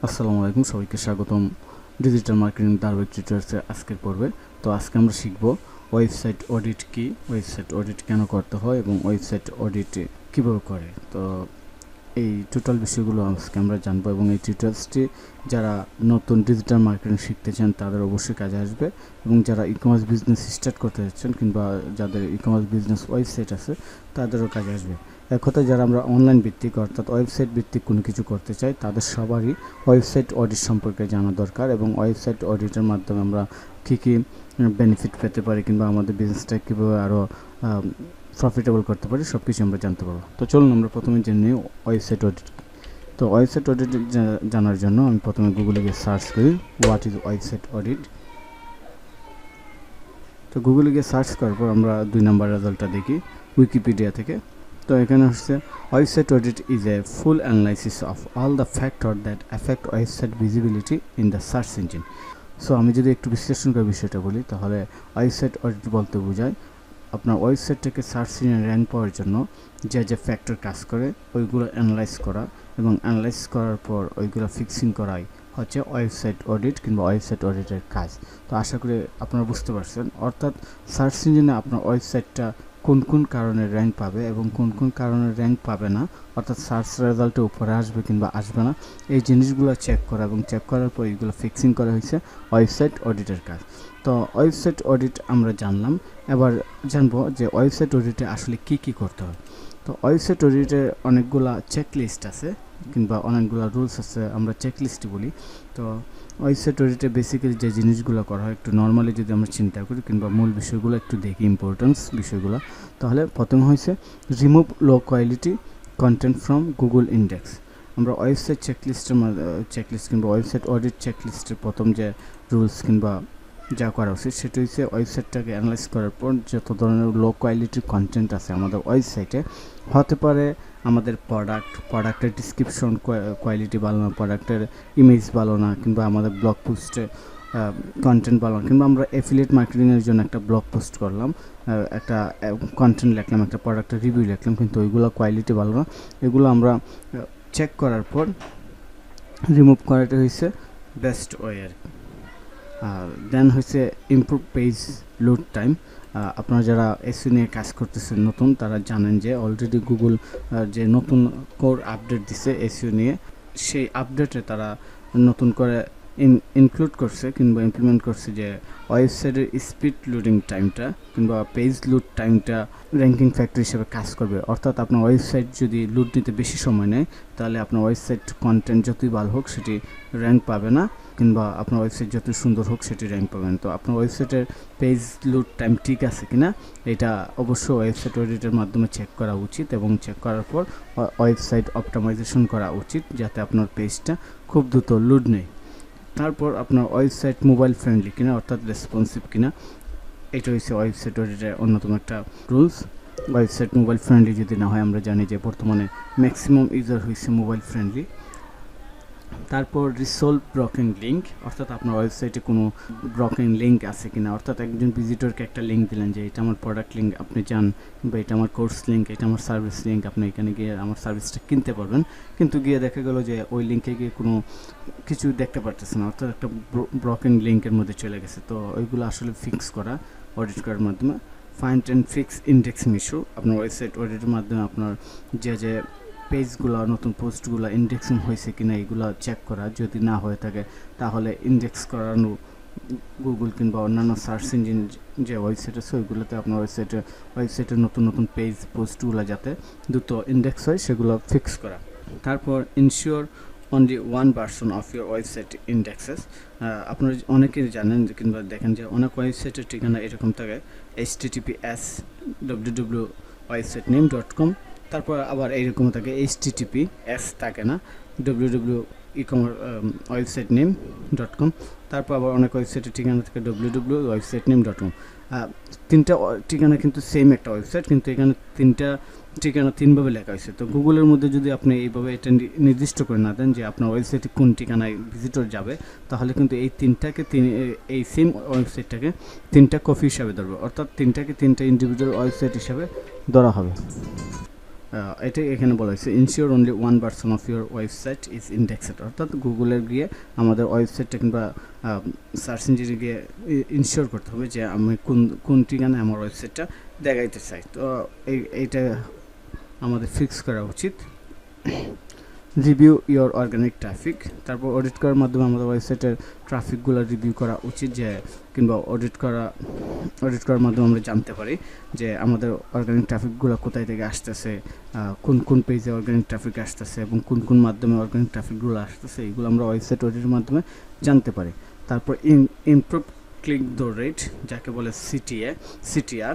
আসসালামু আলাইকুম, সবাইকে স্বাগতম ডিজিটাল মার্কেটিং ধারাবাহিক টিউটোরিয়ালসের আজকের পর্বে। তো আজকে আমরা শিখব ওয়েবসাইট অডিট কি, ওয়েবসাইট অডিট কেন করতে হয় এবং ওয়েবসাইট অডিট কীভাবে করে। তো এই টোটাল বিষয়গুলো আজকে আমরা জানবো এবং এই টিউটোরিয়ালসটি যারা নতুন ডিজিটাল মার্কেটিং শিখতে চান তাদের অবশ্যই কাজে আসবে, এবং যারা ই-কমার্স বিজনেস স্টার্ট করতে যাচ্ছেন কিংবা যাদের ই-কমার্স বিজনেস ওয়েবসাইট আছে তাদেরও কাজে আসবে। এক কথায় যারা আমরা অনলাইন ভিত্তিক অর্থাৎ ওয়েবসাইট ভিত্তিক কোনো কিছু করতে চাই তাদের সবারই ওয়েবসাইট অডিট সম্পর্কে জানা দরকার, এবং ওয়েবসাইট অডিটের মাধ্যমে আমরা কী কী বেনিফিট পেতে পারি কিংবা আমাদের বিজনেসটা কীভাবে আরও প্রফিটেবল করতে পারি সব কিছু আমরা জানতে পারবো। তো চলুন আমরা প্রথমে জেনে নিই ওয়েবসাইট অডিট। তো ওয়েবসাইট অডিট জানার জন্য আমি প্রথমে গুগলে গিয়ে সার্চ করি হোয়াট ইজ ওয়েবসাইট অডিট। তো গুগলে গিয়ে সার্চ করার পর আমরা 2 নম্বর রেজাল্টটা দেখি উইকিপিডিয়া থেকে। তো এখানে হচ্ছে website audit is a full analysis of all the factor that affect website visibility in the search engine. So আমি যদি একটু বিশ্লেষণ করে বিষয়টা বলি তাহলে ওয়েবসাইট অডিট বলতে বোঝায় আপনার ওয়েবসাইটটাকে সার্চ ইঞ্জিনে র্যাঙ্ক পাওয়ার জন্য যে ফ্যাক্টর কাজ করে ওইগুলো অ্যানালাইজ করা, এবং অ্যানালাইজ করার পর ওইগুলো ফিক্সিং করাই হচ্ছে ওয়েবসাইট অডিট কিংবা ওয়েবসাইট অডিটের কাজ। তো আশা করি আপনারা বুঝতে পারছেন, অর্থাৎ সার্চ ইঞ্জিনে আপনার ওয়েবসাইটটা কোন কোন কারণে র্যাঙ্ক পাবে এবং কোন কোন কারণে র্যাঙ্ক পাবে না, অর্থাৎ সার্চ রেজাল্টে উপরে আসবে কিংবা আসবে না, এই জিনিসগুলো চেক করা এবং চেক করার পর এইগুলো ফিক্সিং করা হয়েছে ওয়েবসাইট অডিটের কাজ। তো ওয়েবসাইট অডিট আমরা জানলাম, এবার জানবো যে ওয়েবসাইট অডিটে আসলে কি কি করতে হয়। তো ওয়েবসাইট অডিটের অনেকগুলা চেকলিস্ট আছে কিংবা অনেকগুলো রুলস আছে, আমরা চেকলিস্টই বলি। তো ওয়েবসাইট অডিটে বেসিক্যালি যে জিনিসগুলো করা হয় একটু নর্মালি যদি আমরা চিন্তা করি কিংবা মূল বিষয়গুলো একটু দেখি, ইম্পর্টেন্স বিষয়গুলো, তাহলে প্রথমে হয়েছে remove low quality content from Google index. আমরা ওয়েবসাইট চেকলিস্ট কিংবা ওয়েবসাইট অডিট চেকলিস্টের প্রথম যে রুলস কিংবা যা করা উচিত সেটা হচ্ছে ওয়েবসাইটটাকে অ্যানালাইজ করার পর যত ধরনের লো কোয়ালিটির কন্টেন্ট আছে আমাদের ওয়েবসাইটে, হতে পারে আমাদের প্রোডাক্টের ডিসক্রিপশন কোয়ালিটি ভালো না, প্রোডাক্টের ইমেজ ভালো না, কিংবা আমাদের ব্লগ পোস্টে কন্টেন্ট ভালো না, কিংবা আমরা অ্যাফিলিয়েট মার্কেটিংয়ের জন্য একটা ব্লগ পোস্ট করলাম, একটা কন্টেন্ট লিখলাম, একটা প্রোডাক্টের রিভিউ লিখলাম, কিন্তু ওইগুলো কোয়ালিটি ভালো না, এগুলো আমরা চেক করার পর রিমুভ করাটা হয়েছে বেস্ট ওয়ে আর কি। দেন হচ্ছে ইমপ্রুভ পেজ লোড টাইম। আপনারা যারা এসইও নিয়ে কাজ করতেছেন নতুন, তারা জানেন যে অলরেডি গুগল যে নতুন কোর আপডেট দিছে এসইও নিয়ে, সেই আপডেটে তারা নতুন করে ইনক্লুড করছে কিংবা ইমপ্লিমেন্ট করছে যে ওয়েবসাইটের স্পিড লোডিং টাইমটা কিংবা পেজ লোড টাইমটা র্যাঙ্কিং ফ্যাক্টর হিসেবে কাজ করবে। অর্থাৎ আপনার ওয়েবসাইট যদি লোড নিতে বেশি সময় নেয় তাহলে আপনার ওয়েবসাইট কন্টেন্ট যতই ভালো হোক সেটি র্যাঙ্ক পাবে না, কিংবা আপনার ওয়েবসাইট যতই সুন্দর হোক সেটি র্যাঙ্ক পাবেন। তো আপনার ওয়েবসাইটের পেজ লোড টাইম ঠিক আছে কিনা এটা অবশ্যই ওয়েবসাইট অডিটের মাধ্যমে চেক করা উচিত, এবং চেক করার পর ওয়েবসাইট অপটিমাইজেশন করা উচিত যাতে আপনার পেজটা খুব দ্রুত লোড নেয়। তারপর আপনার ওয়েবসাইট মোবাইল ফ্রেন্ডলি কিনা অর্থাৎ রেসপন্সিভ কিনা, এটা হচ্ছে ওয়েবসাইট অডিটের অন্যতম একটা রুলস। ওয়েবসাইট মোবাইল ফ্রেন্ডলি যদি না হয়, আমরা জানি যে বর্তমানে ম্যাক্সিমাম ইউজার হয়েছে মোবাইল ফ্রেন্ডলি। তারপর রিসলভ ব্রকেন লিঙ্ক, অর্থাৎ আপনার ওয়েবসাইটে কোনো ব্রকেন লিঙ্ক আছে কিনা, অর্থাৎ একজন ভিজিটরকে একটা লিঙ্ক দিলেন যে এটা আমার প্রোডাক্ট লিঙ্ক, আপনি যান, বা এটা আমার কোর্স লিঙ্ক, এটা আমার সার্ভিস লিঙ্ক, আপনি এখানে গিয়ে আমার সার্ভিসটা কিনতে পারবেন, কিন্তু গিয়ে দেখা গেল যে ওই লিঙ্কে গিয়ে কোনো কিছু দেখতে পারতেছে না, অর্থাৎ একটা ব্রকেন লিঙ্কের মধ্যে চলে গেছে। তো ওইগুলো আসলে ফিক্স করা অডিট করার মাধ্যমে। Find and fix indexing issue, আপনার ওয়েবসাইট অডিটের মাধ্যমে আপনার যে পেজগুলো নতুন পোস্টগুলো ইন্ডেক্সিং হয়েছে কিনা এগুলো চেক করা, যদি না হয়ে থাকে তাহলে ইন্ডেক্স করানো গুগল কিংবা অন্যান্য সার্চ ইঞ্জিন যে ওয়েবসাইট আছে ওইগুলোতে আপনার ওয়েবসাইটের নতুন নতুন পেজ পোস্টগুলো যাতে দ্রুত ইন্ডেক্স হয় সেগুলো ফিক্স করা। তারপর ensure only one version of your website indexes. আপনারা অনেকেই জানেন কিংবা দেখেন যে অনেক ওয়েবসাইটের ঠিকানা এরকম থাকে https www.websitename.com, তারপর আবার এইরকম থাকে https থাকে না www.ecommerce.websitename.com, তারপর আবার অনেক ওয়েবসাইটের ঠিকানা থাকে www.websitename.com। তিনটা ঠিকানা কিন্তু সেম একটা ওয়েবসাইট, কিন্তু এখানে তিনটা ঠিকানা তিনভাবে লেখা হয়েছে। তো গুগলের মধ্যে যদি আপনি এইভাবে এটা নির্দিষ্ট করে না দেন যে আপনার ওয়েবসাইটে কোন ঠিকানায় ভিজিটর যাবে, তাহলে কিন্তু এই তিনটাকে এই সেম ওয়েবসাইটটাকে তিনটা কপি হিসাবে ধরবে, অর্থাৎ তিনটাকে তিনটা ইন্ডিভিজুয়াল ওয়েবসাইট হিসাবে ধরা হবে। এটাই এখানে বলা হয়েছে ensure only one version of your website is indexed, অর্থাৎ গুগলে গিয়ে আমাদের ওয়েবসাইটটা কিংবা সার্চ ইঞ্জিনে গিয়ে ইনশিওর করতে হবে যে আমি কোন ঠিকানায় আমার ওয়েবসাইটটা দেখাইতে চাই। তো এইটা আমাদের ফিক্স করা উচিত। রিভিউ ইওর অর্গানিক ট্রাফিক, তারপর অডিট করার মাধ্যমে আমাদের ওয়েবসাইটের ট্রাফিকগুলো রিভিউ করা উচিত, যে কিংবা অডিট করার মাধ্যমে আমরা জানতে পারি যে আমাদের অর্গানিক ট্রাফিকগুলো কোথায় থেকে আসতেছে, কোন পেজে অর্গানিক ট্রাফিক আসতেছে এবং কোন মাধ্যমে অর্গানিক ট্রাফিকগুলো আসতেছে, এইগুলো আমরা ওয়েবসাইট অডিটের মাধ্যমে জানতে পারি। তারপর ইমপ্রুভ ক্লিক দ্য রেট, যাকে বলে CTR,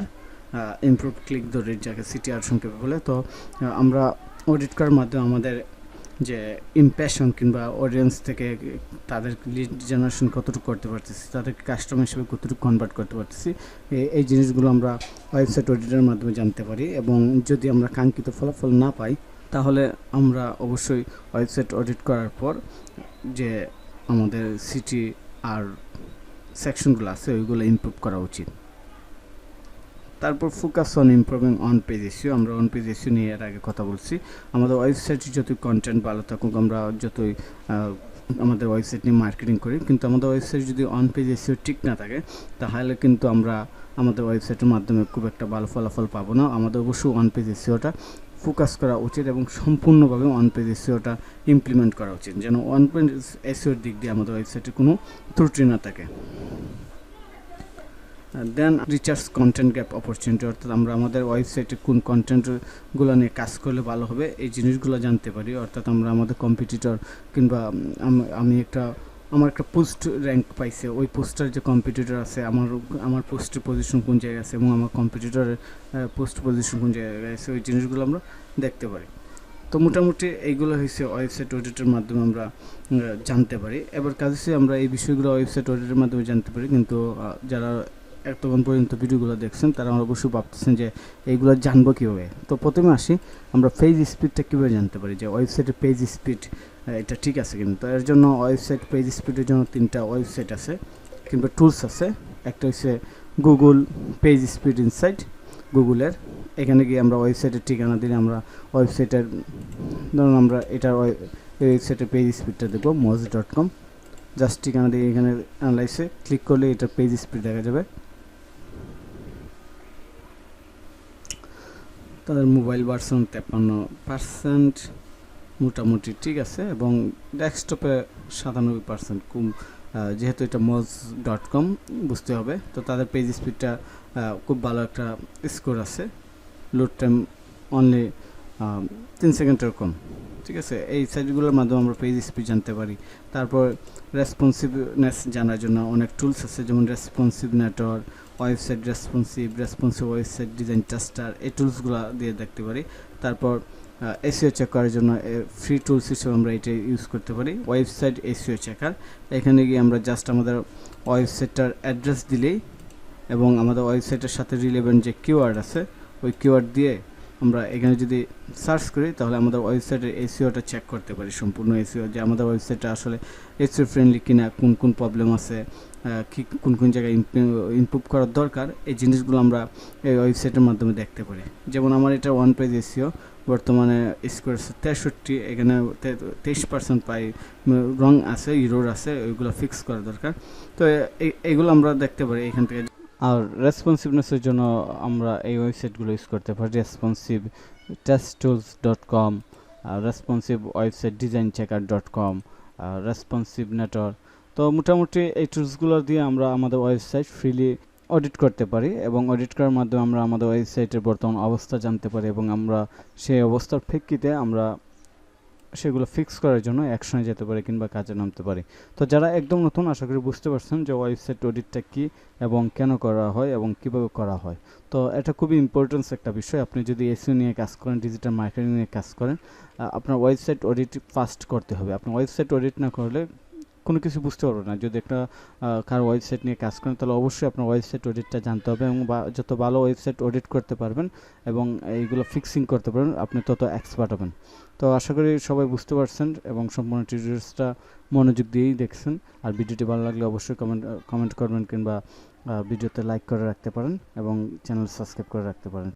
improve click the rate, যাকে সিটিআর সংক্ষেপে বলে। তো আমরা অডিট করার মাধ্যমে আমাদের যে ইমপ্রেশন কিংবা অডিয়েন্স থেকে তাদের লিড জেনারেশন কতটুকু করতে পারতেছি, তাদেরকে কাস্টমার হিসেবে কতটুকু কনভার্ট করতে পারতেছি, এই জিনিসগুলো আমরা ওয়েবসাইট অডিটের মাধ্যমে জানতে পারি। এবং যদি আমরা কাঙ্ক্ষিত ফলাফল না পাই তাহলে আমরা অবশ্যই ওয়েবসাইট অডিট করার পর যে আমাদের সিটি আর সেকশনগুলো আছে ওইগুলো ইমপ্রুভ করা উচিত। তারপর focus on improving on page SEO, আমরা অন পেজ এসইও নিয়ে এর আগে কথা বলছি। আমাদের ওয়েবসাইটে যতই কন্টেন্ট ভালো থাকুক, আমরা যতই আমাদের ওয়েবসাইট নিয়ে মার্কেটিং করি, কিন্তু আমাদের ওয়েবসাইট যদি অন পেজ এসইও ঠিক না থাকে তাহলে কিন্তু আমরা আমাদের ওয়েবসাইটের মাধ্যমে খুব একটা ভালো ফলাফল পাবো না। আমাদের অবশ্যই অন পেজ এসইওটা ফোকাস করা উচিত এবং সম্পূর্ণভাবে অন পেজ এসইওটা ইমপ্লিমেন্ট করা উচিত, যেন অন পেজ এসইওর দিক দিয়ে আমাদের ওয়েবসাইটে কোনো ত্রুটি না থাকে। দেন রিচার্জ কন্টেন্ট গ্যাপ অপরচুনিটি, অর্থাৎ আমরা আমাদের ওয়েবসাইটে কোন কন্টেন্টগুলো নিয়ে কাজ করলে ভালো হবে এই জিনিসগুলো জানতে পারি। অর্থাৎ আমরা আমাদের কম্পিটিটর কিংবা আমার একটা পোস্ট র্যাঙ্ক পাইছে, ওই পোস্টার যে কম্পিটিটর আছে আমার পোস্টের পজিশন কোন জায়গায় আছে এবং আমার কম্পিটিটরের পোস্ট পজিশন কোন জায়গায় আছে, ওই জিনিসগুলো আমরা দেখতে পারি। তো মোটামুটি এইগুলো হয়েছে ওয়েবসাইট অডিটের মাধ্যমে আমরা জানতে পারি। এবার কাজ হচ্ছে আমরা এই বিষয়গুলো ওয়েবসাইট অডিটের মাধ্যমে জানতে পারি, কিন্তু যারা এতক্ষণ পর্যন্ত ভিডিওগুলো দেখছেন তারা অবশ্যই ভাবতেছেন যে এইগুলো জানবো কীভাবে। তো প্রথমে আসি, আমরা পেজ স্পিডটা কীভাবে জানতে পারি যে ওয়েবসাইটের পেজ স্পিড এটা ঠিক আছে কিনা। তো এর জন্য ওয়েবসাইট পেজ স্পিডের জন্য 3টা ওয়েবসাইট আছে কিংবা টুলস আছে। একটা হচ্ছে গুগল পেজ স্পিড ইনসাইট, গুগলের এখানে গিয়ে আমরা ওয়েবসাইটের ঠিকানা দিলে আমরা ওয়েবসাইটের, ধরুন আমরা এটার ওয়েবসাইটের পেজ স্পিডটা দেখবো moz.com, জাস্ট ঠিকানা দিয়ে এখানে অ্যানালাইসে ক্লিক করলে এটার পেজ স্পিড দেখা যাবে। তাদের মোবাইল ভার্সন 53%, মোটামুটি ঠিক আছে, এবং ডেস্কটপে 97%। যেহেতু এটা moz.com বুঝতে হবে, তো তাদের পেজ স্পিডটা খুব ভালো একটা স্কোর আছে, লোড টাইম অনলি 3 সেকেন্ডের কম। ঠিক আছে, এই সাইটগুলোর মাধ্যমে আমরা পেজ স্পিড জানতে পারি। তারপর রেসপন্সিভনেস জানার জন্য অনেক টুলস আছে, যেমন responsive network, website responsive website design tester, এই টুলসগুলো দিয়ে দেখতে পারি। তারপর এসইও চেক করার জন্য ফ্রি টুলস হিসেবে আমরা এটা ইউজ করতে পারি, ওয়েবসাইট এসইও চেকার। এখানে গিয়ে আমরা জাস্ট আমাদের ওয়েবসাইটটার অ্যাড্রেস দিলেই এবং আমাদের ওয়েবসাইটের সাথে রিলেভেন্ট যে কিওয়ার্ড আছে ওই কিওয়ার্ড দিয়ে আমরা এখানে যদি সার্চ করি তাহলে আমাদের ওয়েবসাইটের এসইওটা চেক করতে পারি, সম্পূর্ণ এসইও, যে আমাদের ওয়েবসাইটটা আসলে এসইও ফ্রেন্ডলি কিনা, কোন প্রবলেম আছে, কোন জায়গায় ইমপ্রুভ করার দরকার, এই জিনিসগুলো আমরা এই ওয়েবসাইটের মাধ্যমে দেখতে পারি। যেমন আমার এটা ওয়ান পেজ এসইও বর্তমানে স্কোর 63, এখানে 23% পাই রং আছে, ইরোর আছে, ওইগুলো ফিক্স করা দরকার। তো এইগুলো আমরা দেখতে পারি এখান থেকে। আর রেসপন্সিভনেসের জন্য আমরা এই ওয়েবসাইটগুলো ইউজ করতে পারি, responsive test tools, responsive website design checker, responsive network. তো মোটামুটি এই টুলসগুলো দিয়ে আমরা আমাদের ওয়েবসাইট ফ্রিলি অডিট করতে পারি এবং অডিট করার মাধ্যমে আমরা আমাদের ওয়েবসাইটের বর্তমান অবস্থা জানতে পারি এবং আমরা সেই অবস্থার প্রেক্ষিতে আমরা সেগুলো ফিক্স করার জন্য অ্যাকশনে যেতে পারি কিংবা কাজে নামতে পারি। তো যারা একদম নতুন, আশা করি বুঝতে পারছেন যে ওয়েবসাইট অডিটটা কী এবং কেন করা হয় এবং কীভাবে করা হয়। তো এটা খুবই ইম্পর্টেন্স একটা বিষয়। আপনি যদি এসইও নিয়ে কাজ করেন, ডিজিটাল মার্কেটিং নিয়ে কাজ করেন, আপনার ওয়েবসাইট অডিট ফার্স্ট করতে হবে। আপনার ওয়েবসাইট অডিট না করলে কোনো কিছু বুঝতে পারবেন না। যদি একটা কারো ওয়েবসাইট নিয়ে কাজ করেন তাহলে অবশ্যই আপনার ওয়েবসাইট অডিটটা জানতে হবে এবং যত ভালো ওয়েবসাইট অডিট করতে পারবেন এবং এইগুলো ফিক্সিং করতে পারবেন, আপনি তত এক্সপার্ট হবেন। তো আশা করি সবাই বুঝতে পারছেন এবং সম্পূর্ণ টিউটোরিয়ালসটা মনোযোগ দিয়েই দেখছেন। আর ভিডিওটি ভালো লাগলে অবশ্যই কমেন্ট করবেন কিংবা ভিডিওতে লাইক করে রাখতে পারেন এবং চ্যানেল সাবস্ক্রাইব করে রাখতে পারেন।